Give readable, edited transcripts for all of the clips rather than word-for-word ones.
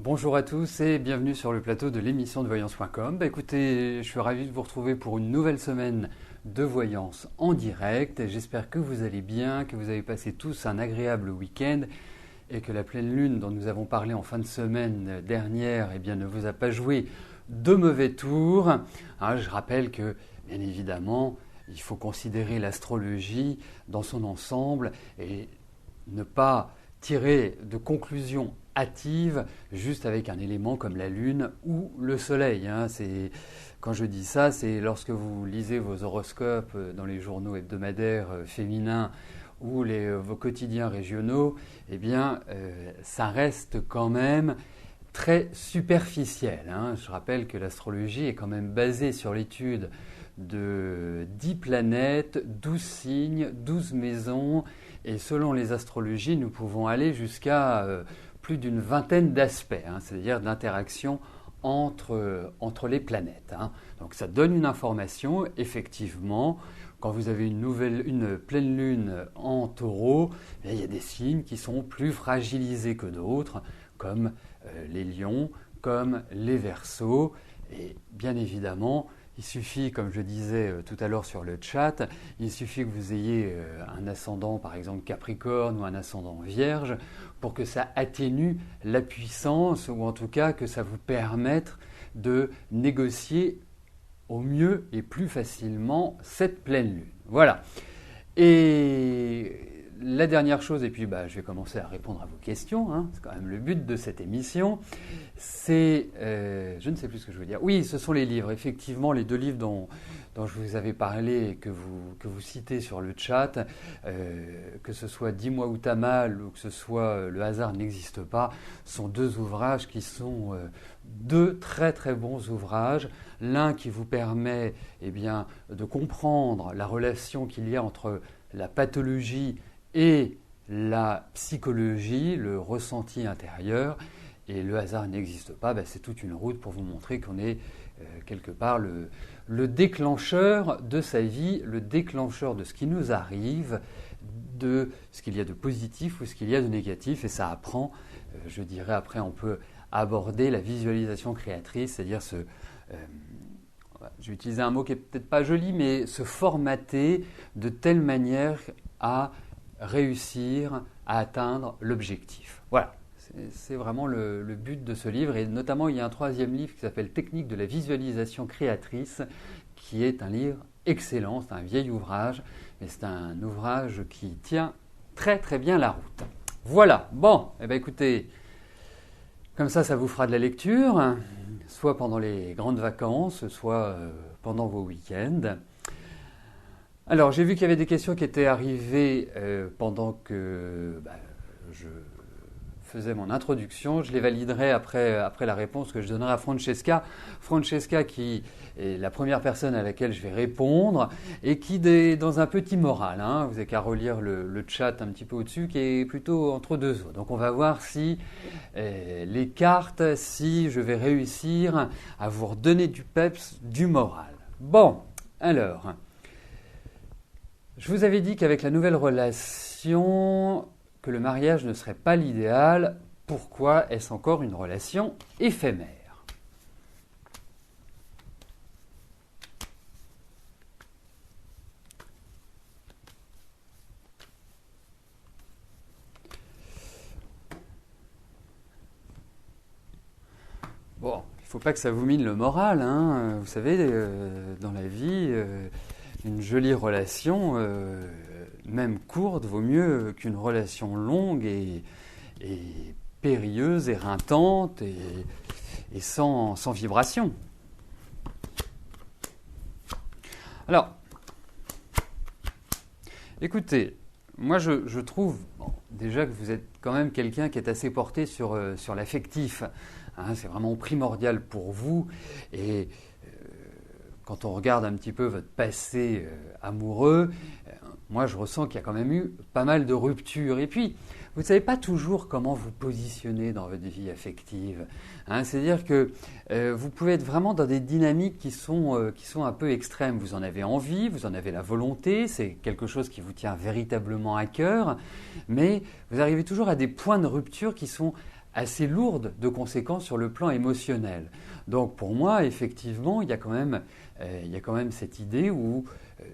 Bonjour à tous et bienvenue sur le plateau de l'émission de voyance.com. Écoutez, je suis ravi de vous retrouver pour une nouvelle semaine de voyance en direct. J'espère que vous allez bien, que vous avez passé tous un agréable week-end et que la pleine lune dont nous avons parlé en fin de semaine dernière ne vous a pas joué de mauvais tours. Je rappelle que, bien évidemment, il faut considérer l'astrologie dans son ensemble et ne pas tirer de conclusions hâtives juste avec un élément comme la Lune ou le Soleil. Quand je dis ça, c'est lorsque vous lisez vos horoscopes dans les journaux hebdomadaires féminins ou vos quotidiens régionaux, ça reste quand même très superficiel. Je rappelle que l'astrologie est quand même basée sur l'étude de 10 planètes, 12 signes, 12 maisons, et selon les astrologies, nous pouvons aller jusqu'à plus d'une vingtaine d'aspects, c'est-à-dire d'interactions entre les planètes. Donc ça donne une information, effectivement. Quand vous avez une pleine lune en taureau, il y a des signes qui sont plus fragilisés que d'autres, comme les lions, comme les verseaux. Et bien évidemment, il suffit, comme je disais tout à l'heure sur le chat, il suffit que vous ayez un ascendant, par exemple Capricorne ou un ascendant Vierge, pour que ça atténue la puissance, ou en tout cas que ça vous permette de négocier au mieux et plus facilement cette pleine lune. Voilà. Et la dernière chose, et puis je vais commencer à répondre à vos questions, c'est quand même le but de cette émission, c'est, je ne sais plus ce que je veux dire, oui, ce sont les livres, effectivement, les deux livres dont je vous avais parlé et que vous citez sur le chat, que ce soit Dis-moi où t'as mal ou que ce soit Le hasard n'existe pas, sont deux ouvrages qui sont deux très très bons ouvrages, l'un qui vous permet de comprendre la relation qu'il y a entre la pathologie et la psychologie, le ressenti intérieur, et Le hasard n'existe pas, c'est toute une route pour vous montrer qu'on est quelque part le déclencheur de sa vie, le déclencheur de ce qui nous arrive, de ce qu'il y a de positif ou ce qu'il y a de négatif, et ça apprend, je dirais après on peut aborder la visualisation créatrice, c'est-à-dire j'ai utilisé un mot qui est peut-être pas joli, mais se formater de telle manière à réussir à atteindre l'objectif. Voilà, c'est vraiment le but de ce livre. Et notamment, il y a un troisième livre qui s'appelle Technique de la visualisation créatrice, qui est un livre excellent. C'est un vieil ouvrage, mais c'est un ouvrage qui tient très très bien la route. Voilà, bon, écoutez, comme ça vous fera de la lecture, soit pendant les grandes vacances, soit pendant vos week-ends. Alors, j'ai vu qu'il y avait des questions qui étaient arrivées pendant que je faisais mon introduction. Je les validerai après la réponse que je donnerai à Francesca. Francesca qui est la première personne à laquelle je vais répondre et qui est dans un petit moral. Vous n'avez qu'à relire le chat un petit peu au-dessus qui est plutôt entre deux eaux. Donc, on va voir si les cartes, si je vais réussir à vous redonner du peps, du moral. Bon, alors... Je vous avais dit qu'avec la nouvelle relation, que le mariage ne serait pas l'idéal. Pourquoi est-ce encore une relation éphémère ? Bon, il ne faut pas que ça vous mine le moral. Vous savez, dans la vie... une jolie relation, même courte, vaut mieux qu'une relation longue et périlleuse, éreintante et sans vibration. Alors, écoutez, moi je trouve déjà que vous êtes quand même quelqu'un qui est assez porté sur l'affectif. C'est vraiment primordial pour vous et... quand on regarde un petit peu votre passé amoureux, moi je ressens qu'il y a quand même eu pas mal de ruptures. Et puis, vous ne savez pas toujours comment vous positionner dans votre vie affective. C'est-à-dire que vous pouvez être vraiment dans des dynamiques qui sont un peu extrêmes. Vous en avez envie, vous en avez la volonté, c'est quelque chose qui vous tient véritablement à cœur, mais vous arrivez toujours à des points de rupture qui sont assez lourde de conséquences sur le plan émotionnel. Donc pour moi, effectivement, il y a quand même cette idée où,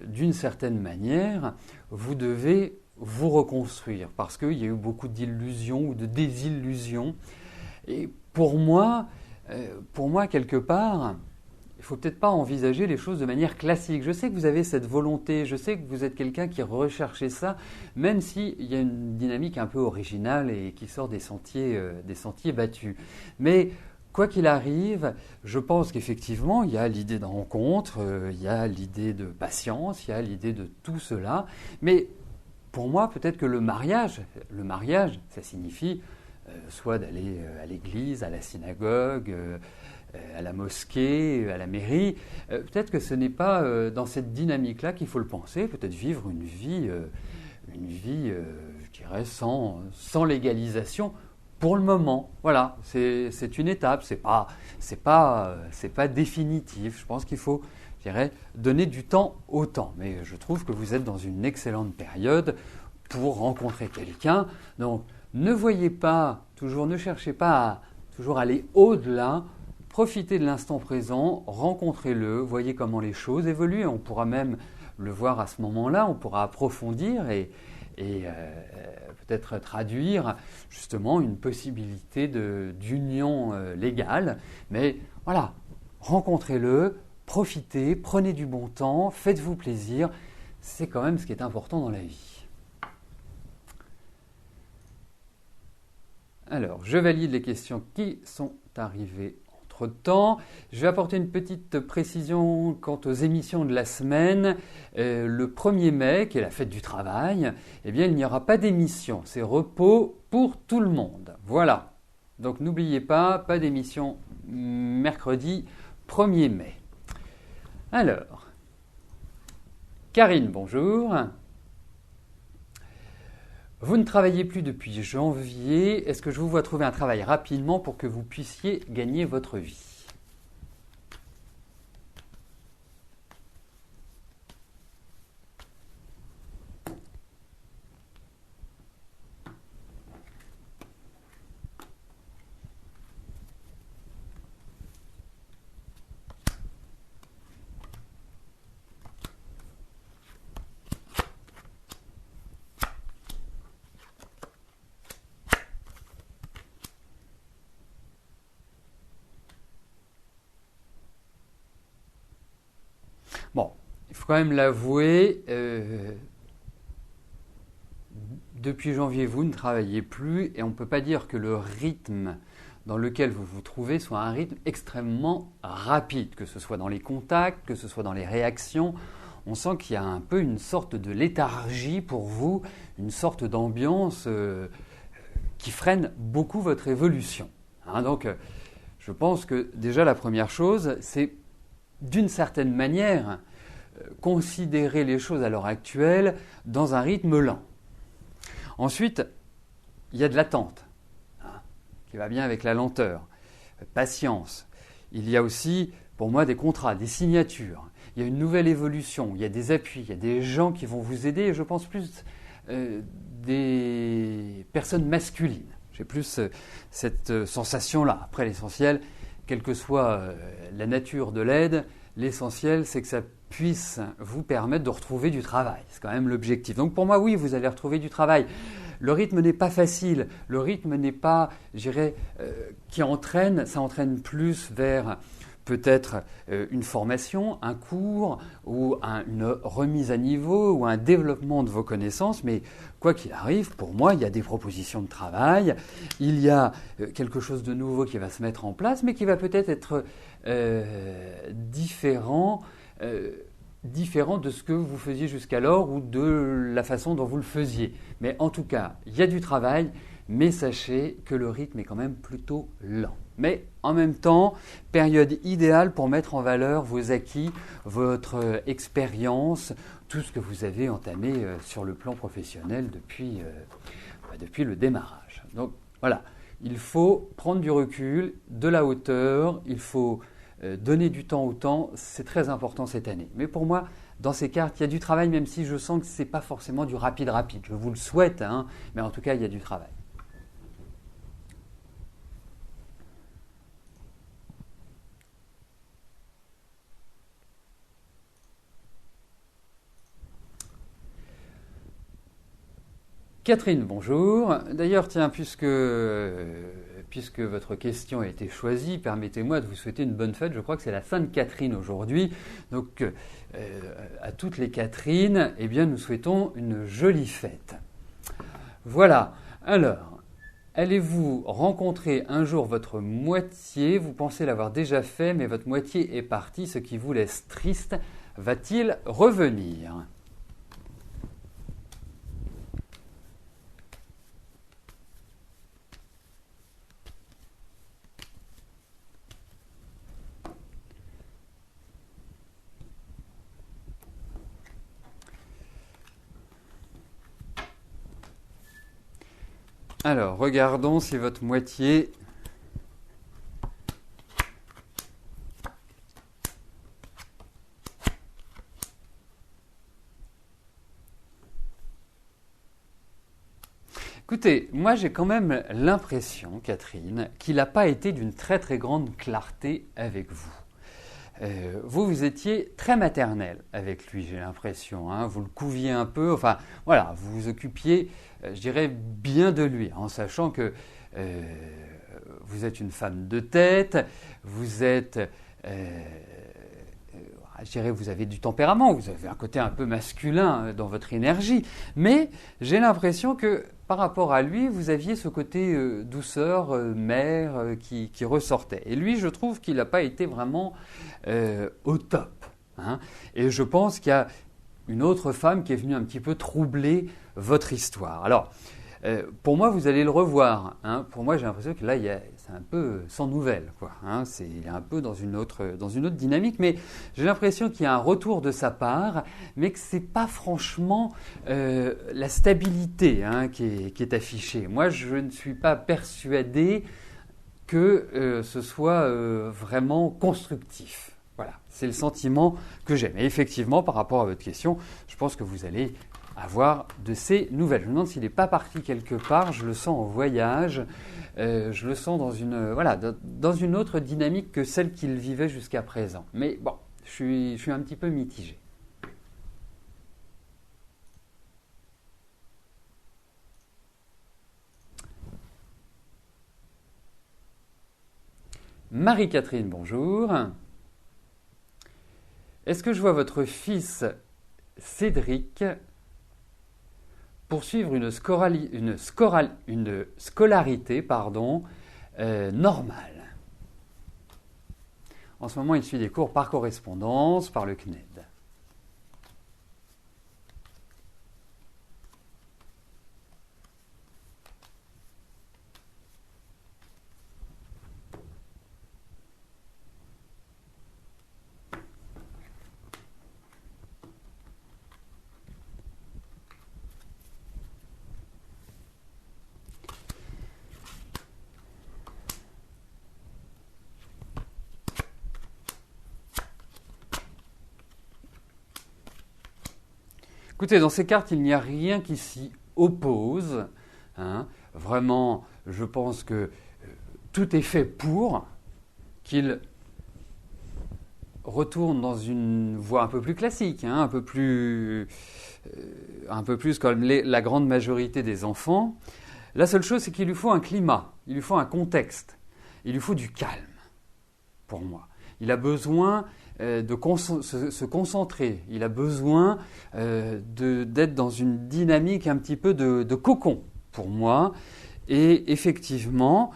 d'une certaine manière, vous devez vous reconstruire parce qu'il y a eu beaucoup d'illusions ou de désillusions. Et pour moi, quelque part, il ne faut peut-être pas envisager les choses de manière classique. Je sais que vous avez cette volonté, je sais que vous êtes quelqu'un qui recherchez ça, même s'il y a une dynamique un peu originale et qui sort des sentiers battus. Mais quoi qu'il arrive, je pense qu'effectivement, il y a l'idée de rencontre, il y a l'idée de patience, il y a l'idée de tout cela. Mais pour moi, peut-être que le mariage, ça signifie soit d'aller à l'église, à la synagogue, à la mosquée, à la mairie. Peut-être que ce n'est pas dans cette dynamique-là qu'il faut le penser. Peut-être vivre une vie, je dirais, sans légalisation pour le moment. Voilà, c'est une étape. C'est pas définitif. Je pense qu'il faut, je dirais, donner du temps au temps. Mais je trouve que vous êtes dans une excellente période pour rencontrer quelqu'un. Donc, ne cherchez pas à toujours aller au-delà. Profitez de l'instant présent, rencontrez-le, voyez comment les choses évoluent. On pourra même le voir à ce moment-là, on pourra approfondir et peut-être traduire justement une possibilité d'union légale. Mais voilà, rencontrez-le, profitez, prenez du bon temps, faites-vous plaisir. C'est quand même ce qui est important dans la vie. Alors, je valide les questions qui sont arrivées entre-temps. Je vais apporter une petite précision quant aux émissions de la semaine. Le 1er mai, qui est la fête du travail, eh bien, il n'y aura pas d'émission. C'est repos pour tout le monde. Voilà. Donc, n'oubliez pas d'émission mercredi 1er mai. Alors, Karine, bonjour. Vous ne travaillez plus depuis janvier. Est-ce que je vous vois trouver un travail rapidement pour que vous puissiez gagner votre vie ? Bon, il faut quand même l'avouer, depuis janvier, vous ne travaillez plus et on ne peut pas dire que le rythme dans lequel vous vous trouvez soit un rythme extrêmement rapide, que ce soit dans les contacts, que ce soit dans les réactions. On sent qu'il y a un peu une sorte de léthargie pour vous, une sorte d'ambiance qui freine beaucoup votre évolution. Donc, je pense que déjà la première chose, c'est d'une certaine manière, considérer les choses à l'heure actuelle dans un rythme lent. Ensuite, il y a de l'attente, qui va bien avec la lenteur. Patience. Il y a aussi, pour moi, des contrats, des signatures. Il y a une nouvelle évolution, il y a des appuis, il y a des gens qui vont vous aider, et je pense plus des personnes masculines. J'ai plus cette sensation-là. Après, l'essentiel, quelle que soit la nature de l'aide, l'essentiel, c'est que ça puisse vous permettre de retrouver du travail. C'est quand même l'objectif. Donc pour moi, oui, vous allez retrouver du travail. Le rythme n'est pas facile. Le rythme n'est pas, je dirais, ça entraîne plus vers peut-être une formation, un cours ou une remise à niveau ou un développement de vos connaissances. Mais quoi qu'il arrive, pour moi, il y a des propositions de travail, il y a quelque chose de nouveau qui va se mettre en place, mais qui va peut-être être différent de ce que vous faisiez jusqu'alors ou de la façon dont vous le faisiez. Mais en tout cas, il y a du travail, mais sachez que le rythme est quand même plutôt lent. Mais en même temps, période idéale pour mettre en valeur vos acquis, votre expérience, tout ce que vous avez entamé sur le plan professionnel depuis le démarrage. Donc voilà, il faut prendre du recul, de la hauteur, il faut donner du temps au temps, c'est très important cette année. Mais pour moi, dans ces cartes, il y a du travail, même si je sens que ce n'est pas forcément du rapide. Je vous le souhaite, mais en tout cas, il y a du travail. Catherine, bonjour. D'ailleurs, tiens, puisque votre question a été choisie, permettez-moi de vous souhaiter une bonne fête. Je crois que c'est la Sainte Catherine aujourd'hui. Donc, à toutes les Catherines, eh bien, nous souhaitons une jolie fête. Voilà. Alors, allez-vous rencontrer un jour votre moitié? Vous pensez l'avoir déjà fait, mais votre moitié est partie, ce qui vous laisse triste. Va-t-il revenir? Alors, regardons si votre moitié... Écoutez, moi j'ai quand même l'impression, Catherine, qu'il n'a pas été d'une très très grande clarté avec vous. Vous étiez très maternelle avec lui, j'ai l'impression. Hein. Vous le couviez un peu, enfin voilà, vous vous occupiez, je dirais, bien de lui, en sachant que vous êtes une femme de tête, vous êtes, je dirais, vous avez du tempérament, vous avez un côté un peu masculin dans votre énergie, mais j'ai l'impression que par rapport à lui, vous aviez ce côté douceur, mère qui ressortait. Et lui, je trouve qu'il n'a pas été vraiment au top. Hein. Et je pense qu'il y a une autre femme qui est venue un petit peu troubler votre histoire. Alors, pour moi, vous allez le revoir. Hein. Pour moi, j'ai l'impression que là, c'est un peu sans nouvelles. Quoi, hein. Il est un peu dans une autre dynamique. Mais j'ai l'impression qu'il y a un retour de sa part, mais que ce n'est pas franchement la stabilité hein, qui est affichée. Moi, je ne suis pas persuadé que ce soit vraiment constructif. Voilà, c'est le sentiment que j'ai. Mais effectivement, par rapport à votre question, je pense que vous allez avoir de ces nouvelles. Je me demande s'il n'est pas parti quelque part, je le sens en voyage, je le sens dans une autre dynamique que celle qu'il vivait jusqu'à présent. Mais bon, je suis un petit peu mitigé. Marie-Catherine, bonjour. Est-ce que je vois votre fils Cédric poursuivre une scolarité normale? En ce moment, il suit des cours par correspondance, par le CNED. Écoutez, dans ces cartes, il n'y a rien qui s'y oppose. Hein. Vraiment, je pense que tout est fait pour qu'il retourne dans une voie un peu plus classique, hein, un peu plus comme la grande majorité des enfants. La seule chose, c'est qu'il lui faut un climat, il lui faut un contexte, il lui faut du calme, pour moi. Il a besoin de se concentrer, il a besoin d'être dans une dynamique un petit peu de cocon, pour moi. Et effectivement,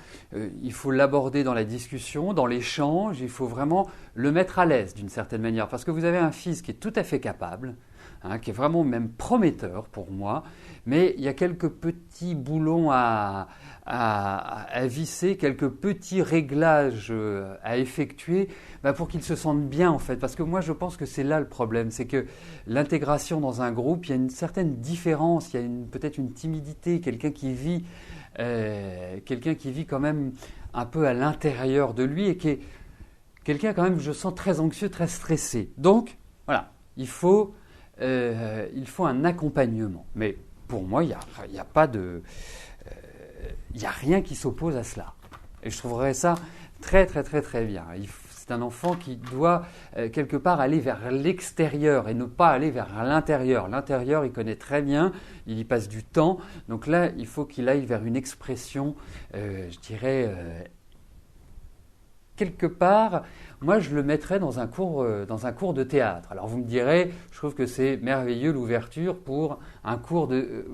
il faut l'aborder dans la discussion, dans l'échange, il faut vraiment le mettre à l'aise d'une certaine manière. Parce que vous avez un fils qui est tout à fait capable, hein, qui est vraiment même prometteur pour moi, mais il y a quelques petits boulons à visser, quelques petits réglages à effectuer pour qu'il se sente bien en fait. Parce que moi je pense que c'est là le problème, c'est que l'intégration dans un groupe, il y a une certaine différence, il y a peut-être une timidité, quelqu'un qui vit quand même un peu à l'intérieur de lui et qui est quelqu'un quand même, je sens très anxieux, très stressé. Donc voilà, il faut un accompagnement. Mais pour moi, il n'y a pas de... il n'y a rien qui s'oppose à cela. Et je trouverais ça très très très très bien. c'est un enfant qui doit quelque part aller vers l'extérieur et ne pas aller vers l'intérieur. L'intérieur, il connaît très bien, il y passe du temps. Donc là, il faut qu'il aille vers une expression, je dirais, quelque part, moi je le mettrais dans un cours de théâtre. Alors vous me direz, je trouve que c'est merveilleux l'ouverture pour un cours de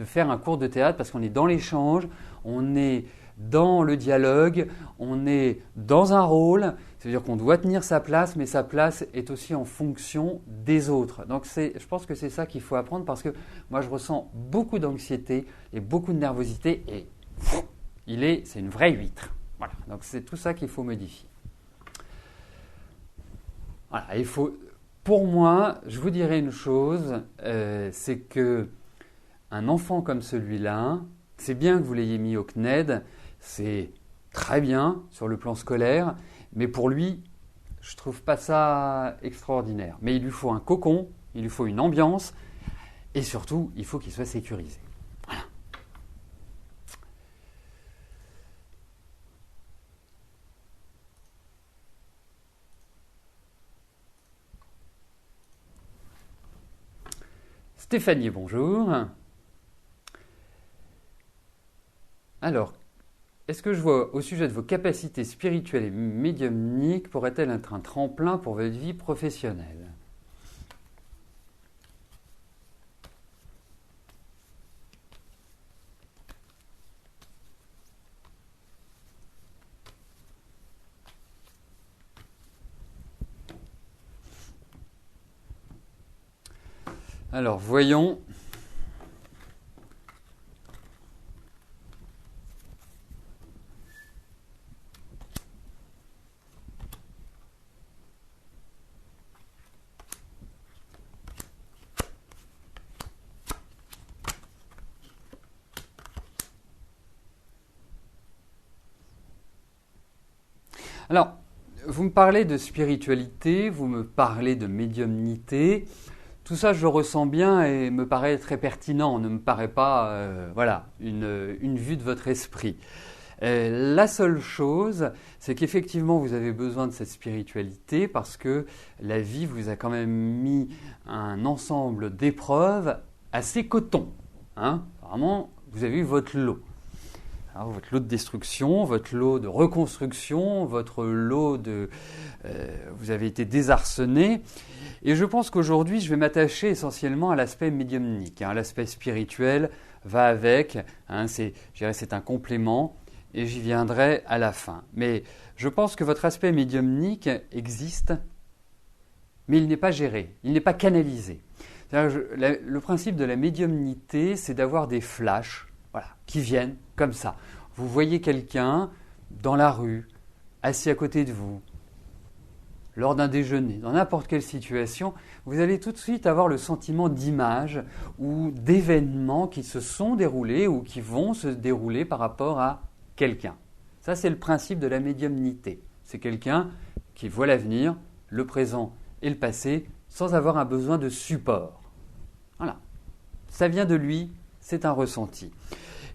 faire un cours de théâtre parce qu'on est dans l'échange, on est dans le dialogue, on est dans un rôle, c'est-à-dire qu'on doit tenir sa place, mais sa place est aussi en fonction des autres. Donc je pense que c'est ça qu'il faut apprendre parce que moi je ressens beaucoup d'anxiété et beaucoup de nervosité et c'est une vraie huître. Voilà, donc c'est tout ça qu'il faut modifier. Voilà, pour moi, je vous dirais une chose, c'est que un enfant comme celui-là, c'est bien que vous l'ayez mis au CNED, c'est très bien sur le plan scolaire, mais pour lui, je ne trouve pas ça extraordinaire. Mais il lui faut un cocon, il lui faut une ambiance, et surtout, il faut qu'il soit sécurisé. Voilà. Stéphanie, bonjour. Alors, est-ce que je vois au sujet de vos capacités spirituelles et médiumniques pourrait-elle être un tremplin pour votre vie professionnelle ? Alors, voyons. Alors, vous me parlez de spiritualité, vous me parlez de médiumnité. Tout ça, je le ressens bien et me paraît très pertinent, ne me paraît pas une vue de votre esprit. La seule chose, c'est qu'effectivement, vous avez besoin de cette spiritualité parce que la vie vous a quand même mis un ensemble d'épreuves assez coton. Hein. Vraiment, vous avez eu votre lot. Alors, votre lot de destruction, votre lot de reconstruction, votre lot de... vous avez été désarçonné. Et je pense qu'aujourd'hui, je vais m'attacher essentiellement à l'aspect médiumnique. Hein. L'aspect spirituel va avec, hein, c'est un complément, et j'y viendrai à la fin. Mais je pense que votre aspect médiumnique existe, mais il n'est pas géré, il n'est pas canalisé. Le principe de la médiumnité, c'est d'avoir des flashs, voilà, qui viennent comme ça. Vous voyez quelqu'un dans la rue, assis à côté de vous, lors d'un déjeuner, dans n'importe quelle situation, vous allez tout de suite avoir le sentiment d'images ou d'événements qui se sont déroulés ou qui vont se dérouler par rapport à quelqu'un. Ça, c'est le principe de la médiumnité. C'est quelqu'un qui voit l'avenir, le présent et le passé sans avoir un besoin de support. Voilà. Ça vient de lui, c'est un ressenti.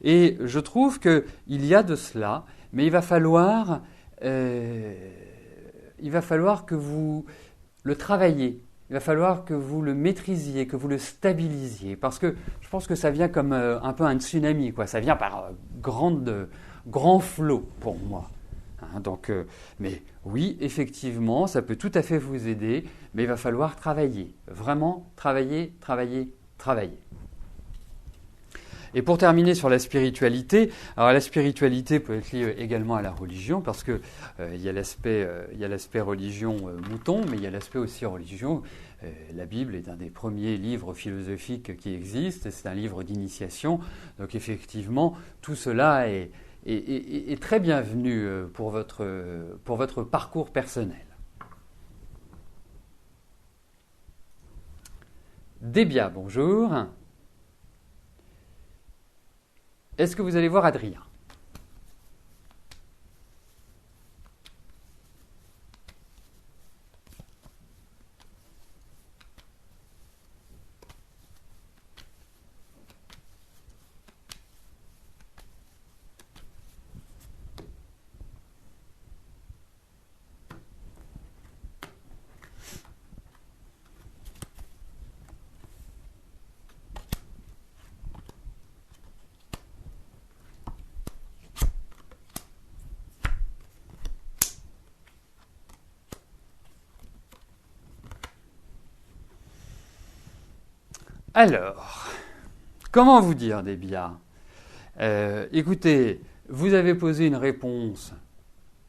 Et je trouve qu'il y a de cela, mais il va falloir que vous le travailliez, il va falloir que vous le maîtrisiez, que vous le stabilisiez, parce que je pense que ça vient comme un peu un tsunami, quoi. Ça vient par grand flot pour moi. Hein, mais oui, effectivement, ça peut tout à fait vous aider, mais il va falloir travailler, vraiment travailler. Et pour terminer sur la spiritualité, alors la spiritualité peut être liée également à la religion parce que il y a l'aspect religion mouton, mais il y a l'aspect aussi religion. La Bible est un des premiers livres philosophiques qui existent, c'est un livre d'initiation. Donc effectivement, tout cela est très bienvenu pour votre parcours personnel. Débia, bonjour. Est-ce que vous allez voir Adrien ? Alors, comment vous dire, Débia? Écoutez, vous avez posé une réponse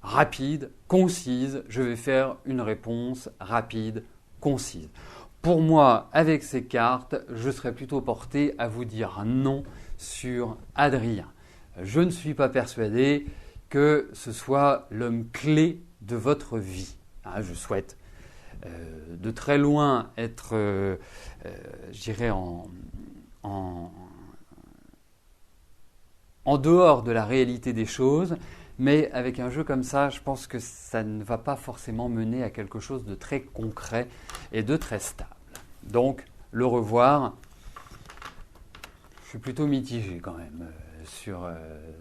rapide, concise. Je vais faire une réponse rapide, concise. Pour moi, avec ces cartes, je serais plutôt porté à vous dire non sur Adrien. Je ne suis pas persuadé que ce soit l'homme clé de votre vie. Je souhaite de très loin être, je dirais, en dehors de la réalité des choses, mais avec un jeu comme ça, je pense que ça ne va pas forcément mener à quelque chose de très concret et de très stable. Donc, le revoir, je suis plutôt mitigé quand même sur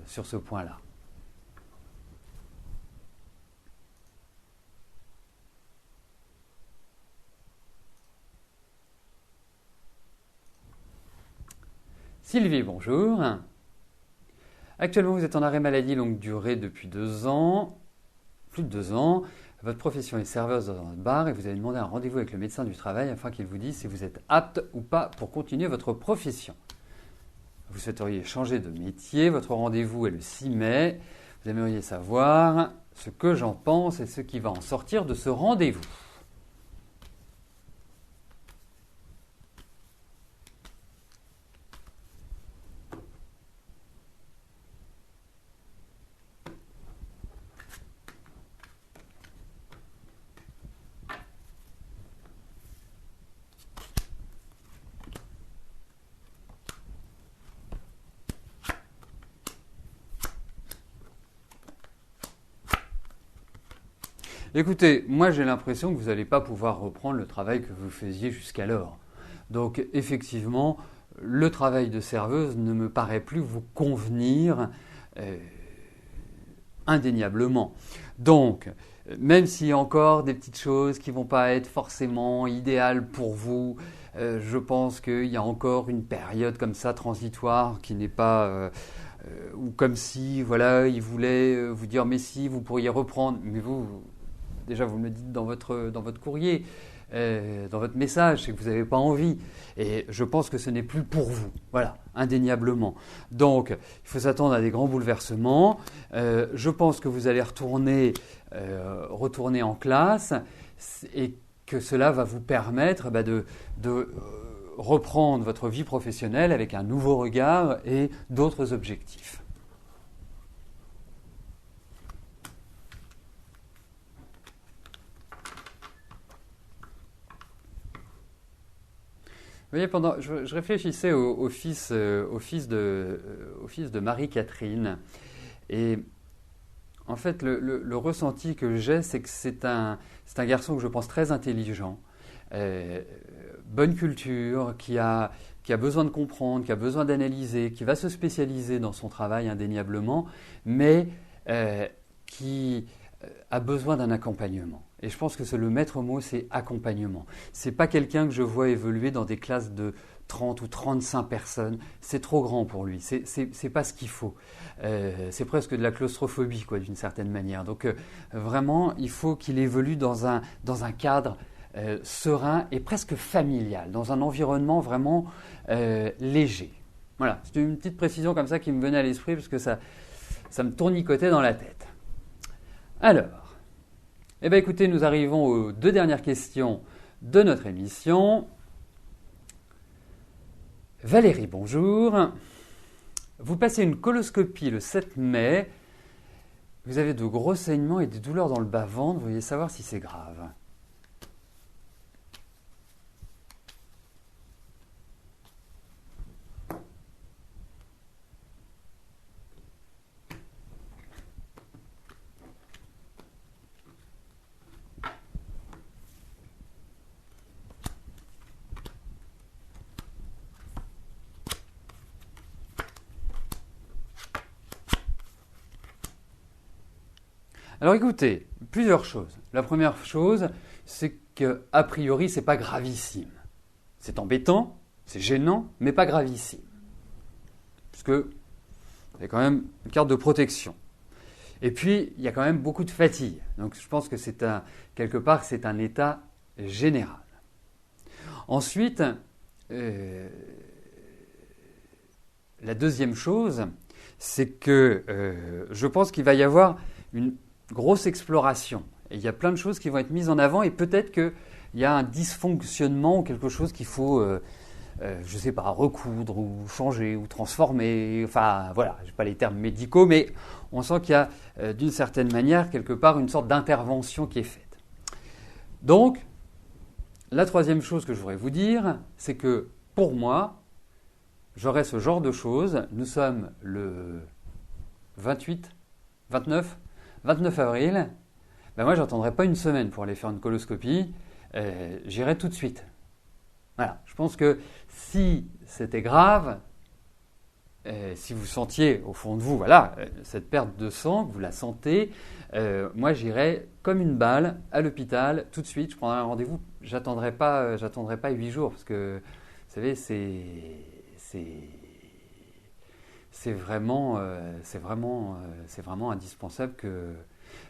ce point-là. Sylvie, bonjour. Actuellement, vous êtes en arrêt maladie longue durée depuis 2 ans, plus de 2 ans. Votre profession est serveuse dans un bar et vous avez demandé un rendez-vous avec le médecin du travail afin qu'il vous dise si vous êtes apte ou pas pour continuer votre profession. Vous souhaiteriez changer de métier, votre rendez-vous est le 6 mai. Vous aimeriez savoir ce que j'en pense et ce qui va en sortir de ce rendez-vous. Écoutez, moi j'ai l'impression que vous n'allez pas pouvoir reprendre le travail que vous faisiez jusqu'alors. Donc effectivement, le travail de serveuse ne me paraît plus vous convenir indéniablement. Donc, même s'il y a encore des petites choses qui ne vont pas être forcément idéales pour vous, je pense qu'il y a encore une période comme ça transitoire qui n'est pas... ou comme si, voilà, il voulait vous dire, mais si, vous pourriez reprendre. Mais déjà, vous me le dites dans votre courrier, dans votre message, c'est que vous n'avez pas envie. Et je pense que ce n'est plus pour vous, voilà, indéniablement. Donc, il faut s'attendre à des grands bouleversements. Je pense que vous allez retourner en classe et que cela va vous permettre de reprendre votre vie professionnelle avec un nouveau regard et d'autres objectifs. Vous voyez, je réfléchissais au fils de Marie-Catherine et en fait le ressenti que j'ai, c'est que c'est un garçon que je pense très intelligent, bonne culture, qui a besoin de comprendre, qui a besoin d'analyser, qui va se spécialiser dans son travail indéniablement, mais qui a besoin d'un accompagnement. Et je pense que le maître mot, c'est accompagnement. Ce n'est pas quelqu'un que je vois évoluer dans des classes de 30 ou 35 personnes. C'est trop grand pour lui. C'est pas ce qu'il faut. C'est presque de la claustrophobie, quoi, d'une certaine manière. Donc vraiment, il faut qu'il évolue dans un cadre serein et presque familial, dans un environnement vraiment léger. Voilà, c'est une petite précision comme ça qui me venait à l'esprit parce que ça me tournicotait dans la tête. Alors, eh bien écoutez, nous arrivons aux 2 dernières questions de notre émission. Valérie, bonjour. Vous passez une coloscopie le 7 mai. Vous avez de gros saignements et des douleurs dans le bas-ventre. Vous voulez savoir si c'est grave. Alors écoutez, plusieurs choses. La première chose, c'est qu'a priori, ce n'est pas gravissime. C'est embêtant, c'est gênant, mais pas gravissime. Puisque il y a quand même une carte de protection. Et puis, il y a quand même beaucoup de fatigue. Donc je pense que quelque part, c'est un état général. Ensuite, euh, la deuxième chose, c'est que je pense qu'il va y avoir une grosse exploration. Et il y a plein de choses qui vont être mises en avant et peut-être qu'il y a un dysfonctionnement ou quelque chose qu'il faut, je ne sais pas, recoudre ou changer ou transformer. Enfin, voilà, je n'ai pas les termes médicaux, mais on sent qu'il y a d'une certaine manière, quelque part, une sorte d'intervention qui est faite. Donc, la troisième chose que je voudrais vous dire, c'est que pour moi, j'aurais ce genre de choses. Nous sommes le 29 avril. Ben moi, j'attendrai pas une semaine pour aller faire une coloscopie. J'irai tout de suite. Voilà. Je pense que si c'était grave, si vous sentiez au fond de vous, voilà, cette perte de sang, que vous la sentez, moi, j'irai comme une balle à l'hôpital tout de suite. Je prendrai un rendez-vous. J'attendrai pas 8 jours parce que, vous savez, c'est vraiment indispensable que.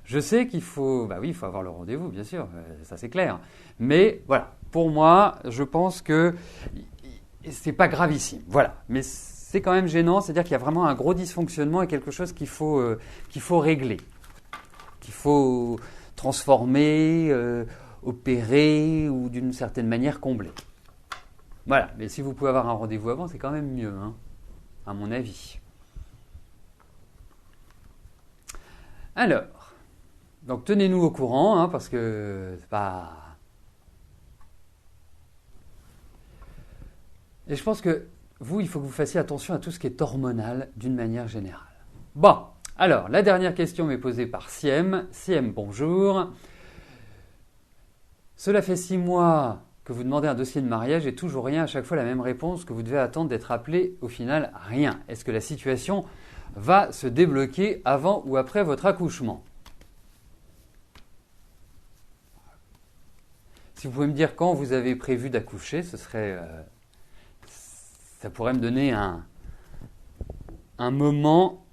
Je sais qu'il faut, bah oui, il faut avoir le rendez-vous, bien sûr, ça c'est clair. Mais voilà, pour moi, je pense que c'est pas gravissime. Voilà, mais c'est quand même gênant, c'est-à-dire qu'il y a vraiment un gros dysfonctionnement et quelque chose qu'il faut régler, qu'il faut transformer, opérer ou d'une certaine manière combler. Voilà, mais si vous pouvez avoir un rendez-vous avant, c'est quand même mieux, hein, à mon avis. Alors, donc tenez-nous au courant, hein, parce que c'est pas... Et je pense que vous, il faut que vous fassiez attention à tout ce qui est hormonal d'une manière générale. Bon, alors, la dernière question m'est posée par Siem. Siem, bonjour. Cela fait 6 mois que vous demandez un dossier de mariage et toujours rien, à chaque fois la même réponse, que vous devez attendre d'être appelé, au final, rien. Est-ce que la situation va se débloquer avant ou après votre accouchement? Si vous pouvez me dire quand vous avez prévu d'accoucher, ce serait, ça pourrait me donner un moment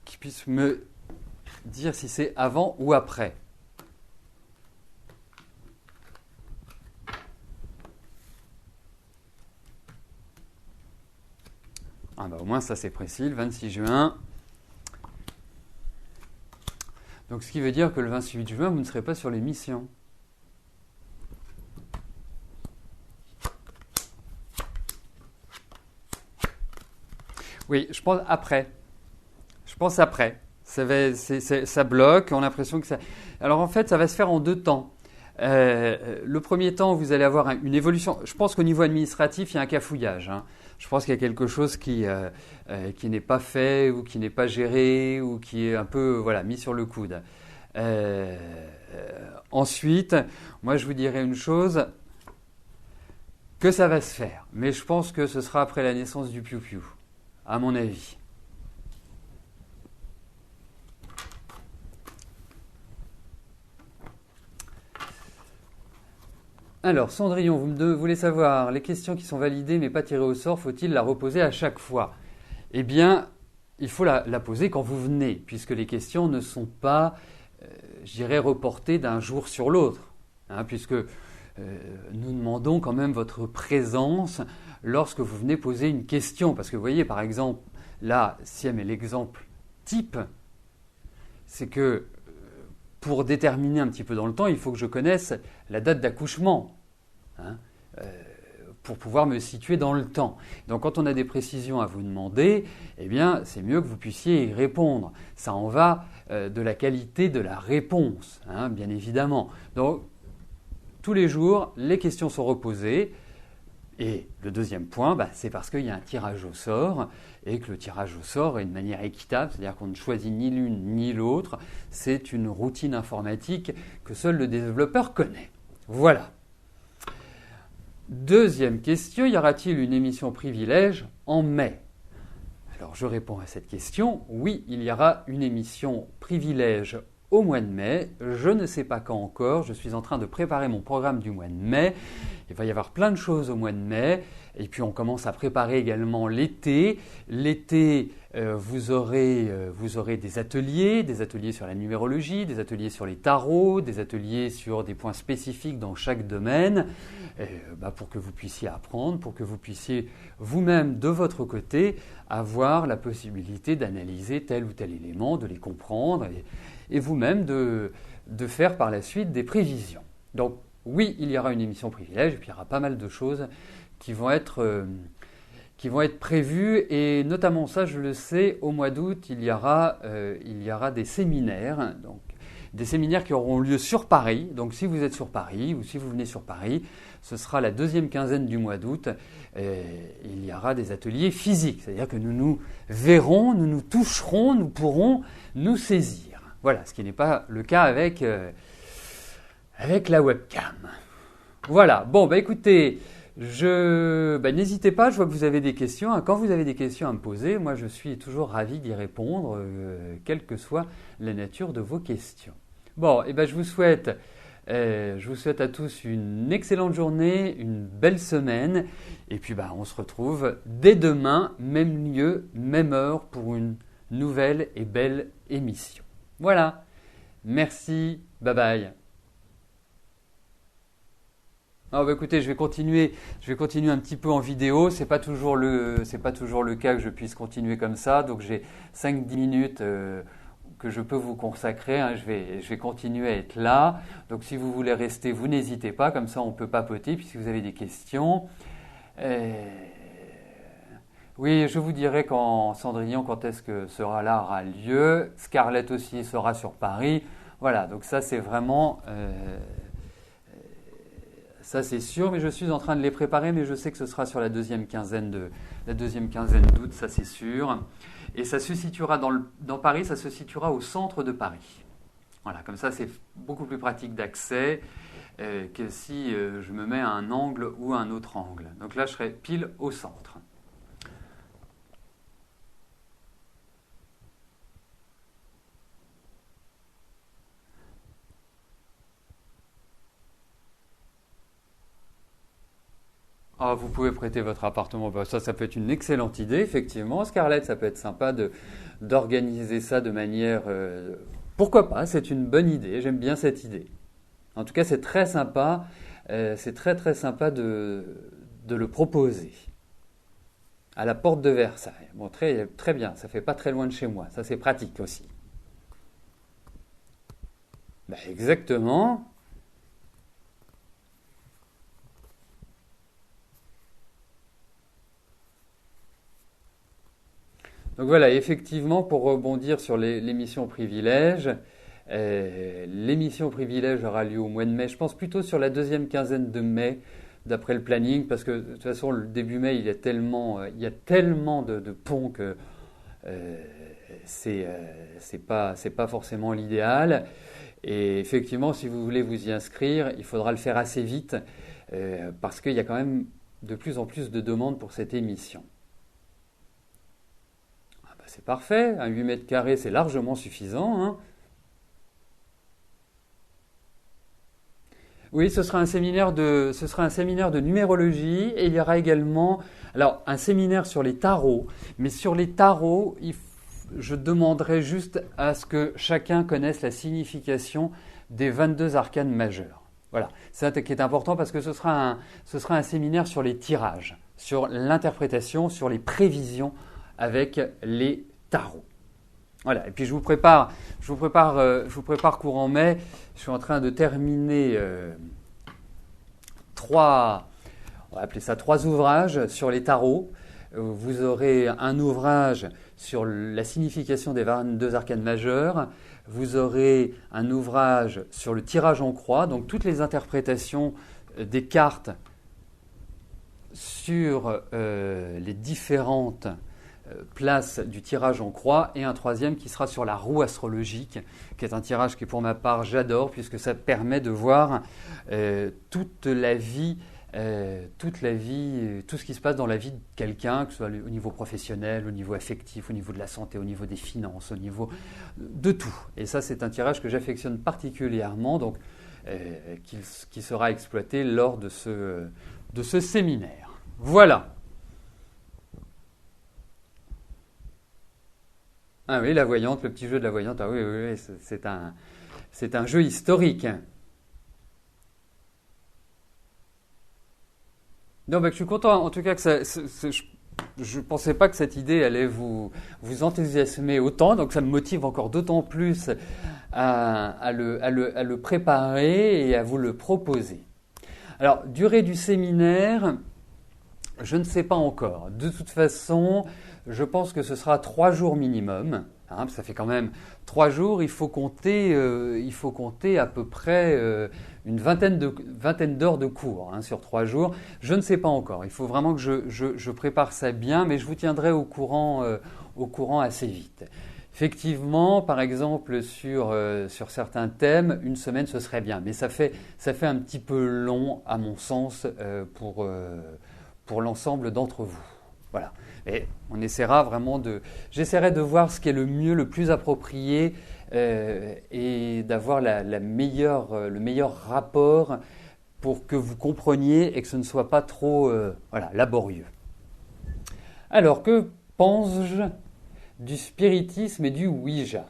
qui puisse me dire si c'est avant ou après. Ah bah au moins ça c'est précis, le 26 juin. Donc ce qui veut dire que le 28 juin, vous ne serez pas sur l'émission. Oui, je pense après. Ça bloque, on a l'impression que ça... Alors en fait, ça va se faire en 2 temps. Le premier temps, vous allez avoir une évolution. Je pense qu'au niveau administratif, il y a un cafouillage, hein. Je pense qu'il y a quelque chose qui n'est pas fait ou qui n'est pas géré ou qui est un peu mis sur le coude. Ensuite, moi je vous dirais une chose, que ça va se faire. Mais je pense que ce sera après la naissance du piou-piou, à mon avis. Alors, Cendrillon, vous voulez savoir, les questions qui sont validées mais pas tirées au sort, faut-il la reposer à chaque fois? Eh bien, il faut la poser quand vous venez, puisque les questions ne sont pas, je dirais, reportées d'un jour sur l'autre, hein, puisque nous demandons quand même votre présence lorsque vous venez poser une question. Parce que vous voyez, par exemple, là, Siem est l'exemple type, c'est que pour déterminer un petit peu dans le temps, il faut que je connaisse la date d'accouchement, hein, pour pouvoir me situer dans le temps. Donc quand on a des précisions à vous demander, eh bien c'est mieux que vous puissiez y répondre. Ça en va de la qualité de la réponse, hein, bien évidemment. Donc tous les jours, les questions sont reposées. Et le deuxième point, c'est parce qu'il y a un tirage au sort et que le tirage au sort est une manière équitable, c'est-à-dire qu'on ne choisit ni l'une ni l'autre. C'est une routine informatique que seul le développeur connaît. Voilà. Deuxième question, y aura-t-il une émission privilège en mai? Alors je réponds à cette question, oui, il y aura une émission privilège au mois de mai. Je ne sais pas quand encore, je suis en train de préparer mon programme du mois de mai. Il va y avoir plein de choses au mois de mai. Et puis on commence à préparer également l'été. L'été, vous aurez des ateliers sur la numérologie, des ateliers sur les tarots, des ateliers sur des points spécifiques dans chaque domaine, pour que vous puissiez apprendre, pour que vous puissiez vous-même de votre côté avoir la possibilité d'analyser tel ou tel élément, de les comprendre et vous-même de faire par la suite des prévisions. Donc oui, il y aura une émission privilège et puis il y aura pas mal de choses qui vont être prévues, et notamment ça, je le sais, au mois d'août, il y aura des séminaires, donc des séminaires qui auront lieu sur Paris. Donc si vous êtes sur Paris ou si vous venez sur Paris, ce sera la deuxième quinzaine du mois d'août. Il y aura des ateliers physiques, c'est-à-dire que nous nous verrons, nous nous toucherons, nous pourrons nous saisir. Voilà, ce qui n'est pas le cas avec la webcam. Voilà, bon, écoutez, n'hésitez pas, je vois que vous avez des questions. Quand vous avez des questions à me poser, moi je suis toujours ravi d'y répondre, quelle que soit la nature de vos questions. Bon, je vous souhaite à tous une excellente journée, une belle semaine, et puis on se retrouve dès demain, même lieu, même heure, pour une nouvelle et belle émission. Voilà, merci, bye bye. Écoutez, je vais continuer un petit peu en vidéo. C'est pas toujours le cas que je puisse continuer comme ça. Donc j'ai 5-10 minutes que je peux vous consacrer. Je vais continuer à être là. Donc si vous voulez rester, vous n'hésitez pas. Comme ça, on peut papoter. Puis si vous avez des questions, oui, je vous dirai quand Cendrillon, quand est-ce que ce gala aura lieu. Scarlett aussi sera sur Paris. Voilà. Donc ça, c'est vraiment ça c'est sûr, mais je suis en train de les préparer, mais je sais que ce sera sur la deuxième quinzaine d'août, ça c'est sûr. Et ça se situera dans Paris, ça se situera au centre de Paris. Voilà, comme ça c'est beaucoup plus pratique d'accès que si je me mets à un angle ou à un autre angle. Donc là je serai pile au centre. Vous pouvez prêter votre appartement. Ça peut être une excellente idée, effectivement. Scarlett, ça peut être sympa d'organiser ça de manière... pourquoi pas, c'est une bonne idée. J'aime bien cette idée. En tout cas, c'est très sympa. C'est très très sympa de le proposer. À la porte de Versailles. Bon, très, très bien. Ça fait pas très loin de chez moi. Ça, c'est pratique aussi. Exactement. Donc voilà, effectivement, pour rebondir sur l'émission Privilège, l'émission Privilège aura lieu au mois de mai, je pense plutôt sur la deuxième quinzaine de mai, d'après le planning, parce que de toute façon, le début mai, il y a tellement de ponts que c'est pas forcément l'idéal. Et effectivement, si vous voulez vous y inscrire, il faudra le faire assez vite, parce qu'il y a quand même de plus en plus de demandes pour cette émission. C'est parfait, un 8 mètres carrés, c'est largement suffisant. Hein. Oui, ce sera un séminaire de numérologie, et il y aura également un séminaire sur les tarots. Mais sur les tarots, je demanderai juste à ce que chacun connaisse la signification des 22 arcanes majeurs. Voilà, c'est ça qui est important, parce que ce sera un séminaire sur les tirages, sur l'interprétation, sur les prévisions avec les tarots. Voilà, et puis je vous prépare courant mai. Je suis en train de terminer on va appeler ça 3 ouvrages sur les tarots. Vous aurez un ouvrage sur la signification des 22 arcanes majeures. Vous aurez un ouvrage sur le tirage en croix, donc toutes les interprétations des cartes sur les différentes place du tirage en croix, et un troisième qui sera sur la roue astrologique, qui est un tirage que pour ma part j'adore, puisque ça permet de voir toute la vie toute la vie, tout ce qui se passe dans la vie de quelqu'un, que ce soit au niveau professionnel, au niveau affectif, au niveau de la santé, au niveau des finances, au niveau de tout. Et ça, c'est un tirage que j'affectionne particulièrement, donc qui sera exploité lors de ce séminaire. Voilà. Ah oui, la voyante, le petit jeu de la voyante, ah oui, oui, oui, c'est un jeu historique. Non, bah, je suis content, en tout cas, que je ne pensais pas que cette idée allait vous enthousiasmer autant, donc ça me motive encore d'autant plus à le préparer et à vous le proposer. Alors, durée du séminaire, je ne sais pas encore. De toute façon, je pense que ce sera 3 jours minimum. Hein, ça fait quand même 3 jours. Il faut compter à peu près une vingtaine d'heures de cours hein, sur 3 jours. Je ne sais pas encore. Il faut vraiment que je prépare ça bien, mais je vous tiendrai au courant assez vite. Effectivement, par exemple, sur certains thèmes, une semaine, ce serait bien. Mais ça fait un petit peu long, à mon sens, pour l'ensemble d'entre vous. Voilà. Et on essaiera vraiment j'essaierai de voir ce qui est le mieux, le plus approprié et d'avoir le meilleur rapport pour que vous compreniez et que ce ne soit pas trop laborieux. Alors, que pense-je du spiritisme et du Ouija?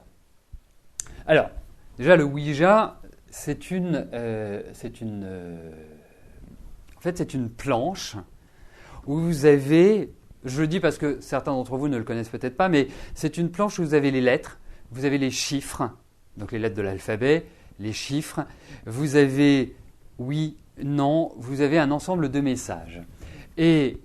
Alors, déjà le Ouija, c'est une planche où vous avez, je le dis parce que certains d'entre vous ne le connaissent peut-être pas, mais c'est une planche où vous avez les lettres, vous avez les chiffres, donc les lettres de l'alphabet, les chiffres, vous avez oui, non, vous avez un ensemble de messages. Et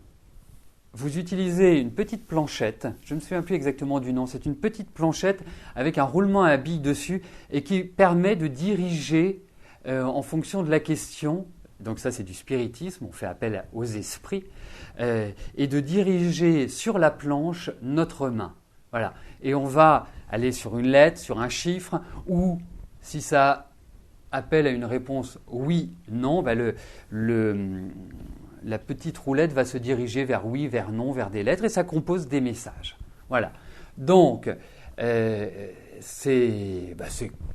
vous utilisez une petite planchette, je ne me souviens plus exactement du nom, c'est une petite planchette avec un roulement à billes dessus et qui permet de diriger en fonction de la question, donc ça c'est du spiritisme, on fait appel aux esprits, et de diriger sur la planche notre main. Voilà. Et on va aller sur une lettre, sur un chiffre, ou si ça appelle à une réponse oui, non, la petite roulette va se diriger vers oui, vers non, vers des lettres, et ça compose des messages. Voilà. Donc, c'est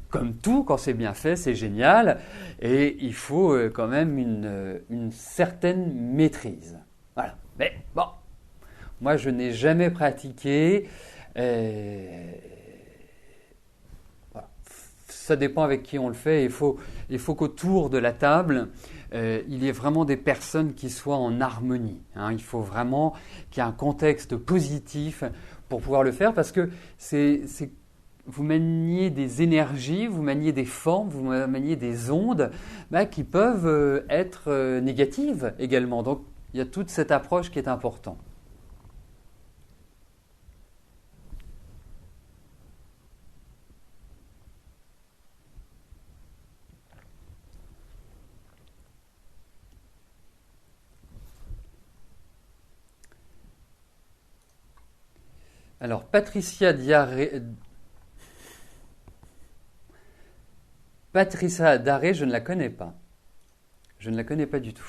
comme tout, quand c'est bien fait, c'est génial, et il faut quand même une certaine maîtrise. Voilà. Mais bon, moi je n'ai jamais pratiqué. Voilà. Ça dépend avec qui on le fait. Il faut qu'autour de la table, il y ait vraiment des personnes qui soient en harmonie. Hein. Il faut vraiment qu'il y ait un contexte positif pour pouvoir le faire parce que vous maniez des énergies, vous maniez des formes, vous maniez des ondes qui peuvent être négatives également. Donc, il y a toute cette approche qui est importante. Alors, Patricia Daré, je ne la connais pas. Je ne la connais pas du tout.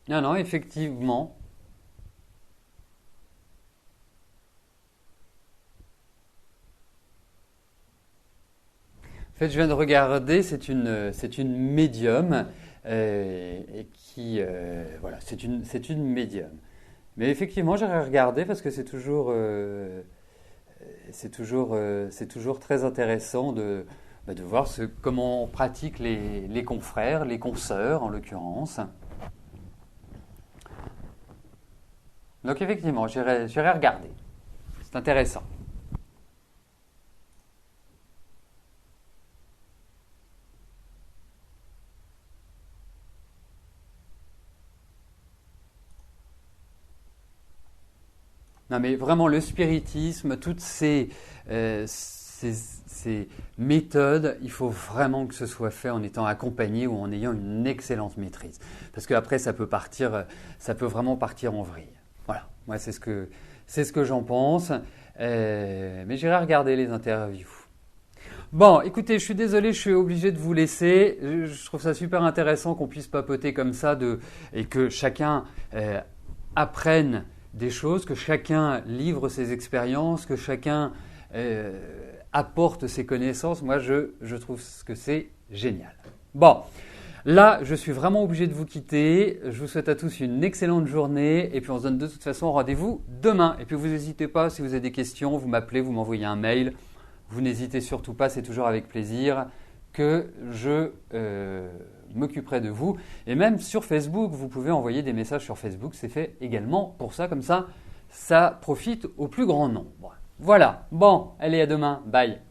Non, non, effectivement. En fait, je viens de regarder, c'est une médium et voilà, c'est une médium. Mais effectivement, j'aurais regardé parce que c'est toujours très intéressant de voir comment on pratique les confrères, les consoeurs en l'occurrence. Donc effectivement, j'irai regarder. C'est intéressant. Non mais vraiment le spiritisme, toutes ces ces méthodes, il faut vraiment que ce soit fait en étant accompagné ou en ayant une excellente maîtrise. Parce qu'après, ça peut vraiment partir en vrille. Voilà, moi c'est ce que j'en pense. Mais j'irai regarder les interviews. Bon, écoutez, je suis désolé, je suis obligé de vous laisser. Je trouve ça super intéressant qu'on puisse papoter comme ça et que chacun apprenne des choses, que chacun livre ses expériences, que chacun apporte ses connaissances. Moi, je trouve que c'est génial. Bon, là, je suis vraiment obligé de vous quitter. Je vous souhaite à tous une excellente journée et puis on se donne de toute façon rendez-vous demain. Et puis vous n'hésitez pas, si vous avez des questions, vous m'appelez, vous m'envoyez un mail. Vous n'hésitez surtout pas, c'est toujours avec plaisir que je m'occuperai de vous. Et même sur Facebook, vous pouvez envoyer des messages sur Facebook, c'est fait également pour ça, comme ça profite au plus grand nombre. Voilà, bon, allez à demain, bye.